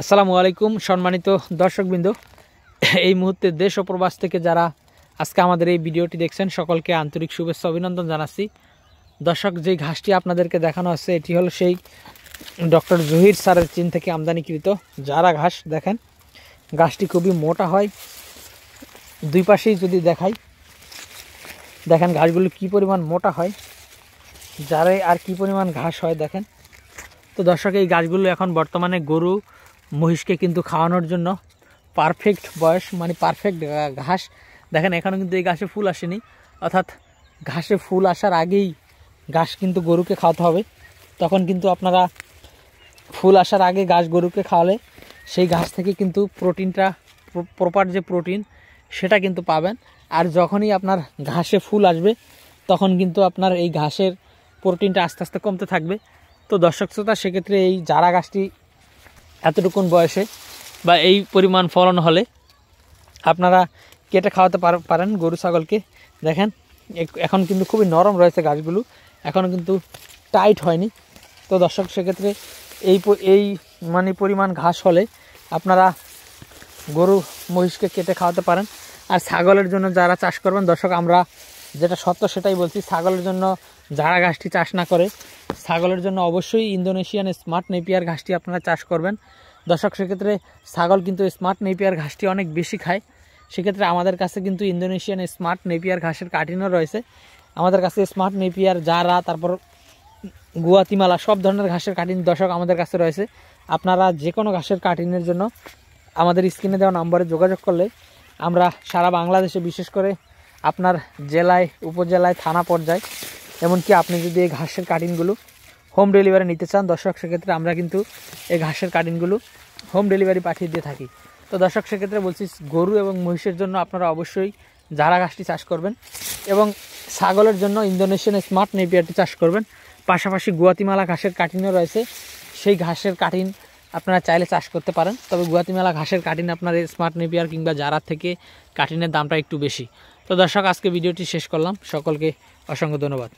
আসসালামু আলাইকুম সম্মানিত দর্শকবৃন্দ, এই মুহূর্তে দেশ ও প্রবাস থেকে যারা আজকে আমাদের এই ভিডিওটি দেখছেন সকলকে আন্তরিক শুভেচ্ছা অভিনন্দন জানাচ্ছি। দর্শক, যে ঘাসটি আপনাদেরকে দেখানো হচ্ছে এটি হলো সেই ডক্টর জহির স্যারের চীন থেকে আমদানিকৃত জারা ঘাস। দেখেন ঘাসটি খুবই মোটা হয়, দুই পাশেই যদি দেখাই দেখেন ঘাসগুলো কি পরিমাণ মোটা হয়, জারে আর কি পরিমাণ ঘাস হয় দেখেন। তো দর্শক, এই গাছগুলো এখন বর্তমানে গরু মহিষকে কিন্তু খাওয়ানোর জন্য পারফেক্ট বয়স, মানে পারফেক্ট ঘাস। দেখেন এখনও কিন্তু এই ঘাসে ফুল আসেনি, অর্থাৎ ঘাসে ফুল আসার আগেই ঘাস কিন্তু গরুকে খাওয়াতে হবে। তখন কিন্তু আপনারা ফুল আসার আগে ঘাস গরুকে খাওয়ালে সেই ঘাস থেকে কিন্তু প্রোটিনটা, প্রপার যে প্রোটিন সেটা কিন্তু পাবেন। আর যখনই আপনার ঘাসে ফুল আসবে তখন কিন্তু আপনার এই ঘাসের প্রোটিনটা আস্তে আস্তে কমতে থাকবে। তো দর্শক শ্রোতা, সেক্ষেত্রে এই জারা গাছটি এতটুকুন বয়সে বা এই পরিমাণ ফলন হলে আপনারা কেটে খাওয়াতে পারেন গরু ছাগলকে। দেখেন এখন কিন্তু খুবই নরম রয়েছে গাছগুলো, এখনও কিন্তু টাইট হয়নি। তো দর্শক, সেক্ষেত্রে এই মানে পরিমাণ ঘাস হলে আপনারা গরু মহিষকে কেটে খাওয়াতে পারেন। আর ছাগলের জন্য যারা চাষ করবেন, দর্শক আমরা যেটা সত্য সেটাই বলছি, ছাগলের জন্য জারা ঘাসটি চাষ না করে ছাগলের জন্য অবশ্যই ইন্দোনেশিয়ান স্মার্ট নেপিয়ার ঘাসটি আপনারা চাষ করবেন। দর্শক, সেক্ষেত্রে ছাগল কিন্তু স্মার্ট নেপিয়ার ঘাসটি অনেক বেশি খায়। সেক্ষেত্রে আমাদের কাছে কিন্তু ইন্দোনেশিয়ান স্মার্ট নেপিয়ার ঘাসের কাটিনও রয়েছে। আমাদের কাছে স্মার্ট নেপিয়ার, জারা, তারপর গুয়াতিমালা সব ধরনের ঘাসের কাটিন দর্শক আমাদের কাছে রয়েছে। আপনারা যে কোনো ঘাসের কাটিনের জন্য আমাদের স্ক্রিনে দেওয়া নম্বরে যোগাযোগ করলে আমরা সারা বাংলাদেশে, বিশেষ করে আপনার জেলায়, উপজেলায়, থানা পর্যায়ে, এমনকি আপনি যদি এই ঘাসের কাটিনগুলো হোম ডেলিভারি নিতে চান দর্শক, সেক্ষেত্রে আমরা কিন্তু এই ঘাসের কাটিনগুলো হোম ডেলিভারি পাঠিয়ে দিয়ে থাকি। তো দর্শক, সেক্ষেত্রে বলছি গরু এবং মহিষের জন্য আপনারা অবশ্যই জারা ঘাসটি চাষ করবেন এবং ছাগলের জন্য ইন্দোনেশিয়ান স্মার্ট নেপিয়ারটি চাষ করবেন। পাশাপাশি গুয়াতিমালা ঘাসের কাটিনও রয়েছে, সেই ঘাসের কাটিন আপনারা চাইলে চাষ করতে পারেন। তবে গুয়াতিমালা ঘাসের কাটিন আপনার স্মার্ট নেপিয়ার কিংবা জারার থেকে কাটিনের দামটা একটু বেশি। তো দর্শক, আজকে ভিডিওটি শেষ করলাম, সকলকে অসংখ্য ধন্যবাদ।